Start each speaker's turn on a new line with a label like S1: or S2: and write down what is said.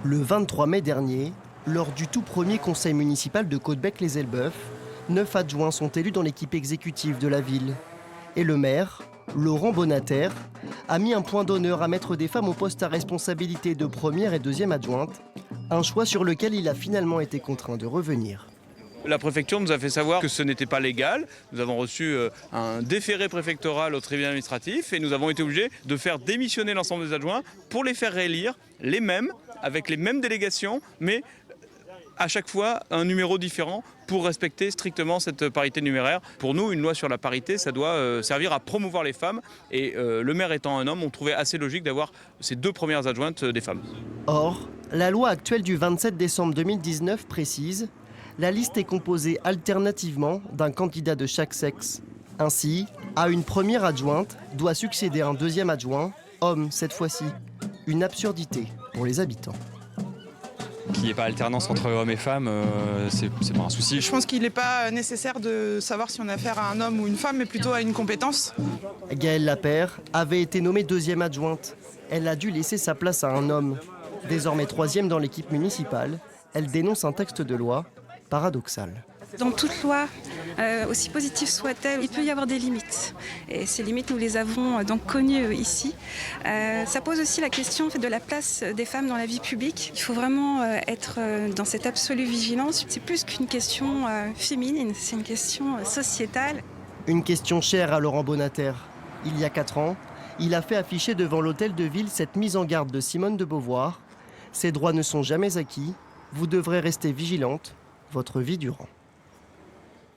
S1: Le 23 mai dernier, lors du tout premier conseil municipal de Caudebec-les-Elbeuf, 9 adjoints sont élus dans l'équipe exécutive de la ville. Et le maire, Laurent Bonater, a mis un point d'honneur à mettre des femmes au poste à responsabilité de première et deuxième adjointe, un choix sur lequel il a finalement été contraint de revenir.
S2: La préfecture nous a fait savoir que ce n'était pas légal. Nous avons reçu un déféré préfectoral au tribunal administratif et nous avons été obligés de faire démissionner l'ensemble des adjoints pour les faire réélire, les mêmes, avec les mêmes délégations, mais à chaque fois un numéro différent pour respecter strictement cette parité numéraire. Pour nous, une loi sur la parité, ça doit servir à promouvoir les femmes. Et le maire étant un homme, on trouvait assez logique d'avoir ces 2 premières adjointes des femmes.
S1: Or, la loi actuelle du 27 décembre 2019 précise: la liste est composée alternativement d'un candidat de chaque sexe. Ainsi, à une première adjointe doit succéder un deuxième adjoint, homme cette fois-ci. Une absurdité pour les habitants.
S3: Qu'il n'y ait pas alternance entre hommes et femmes, c'est pas un souci.
S4: Je pense qu'il n'est pas nécessaire de savoir si on a affaire à un homme ou une femme, mais plutôt à une compétence.
S1: Gaëlle Lapère avait été nommée deuxième adjointe. Elle a dû laisser sa place à un homme. Désormais troisième dans l'équipe municipale, elle dénonce un texte de loi paradoxal.
S5: Dans toute loi, aussi positive soit-elle, il peut y avoir des limites. Et ces limites, nous les avons donc connues ici. Ça pose aussi la question de la place des femmes dans la vie publique. Il faut vraiment être dans cette absolue vigilance. C'est plus qu'une question féminine, c'est une question sociétale.
S1: Une question chère à Laurent Bonater. Il y a 4 ans, il a fait afficher devant l'hôtel de ville cette mise en garde de Simone de Beauvoir. Ces droits ne sont jamais acquis. Vous devrez rester vigilante votre vie durant.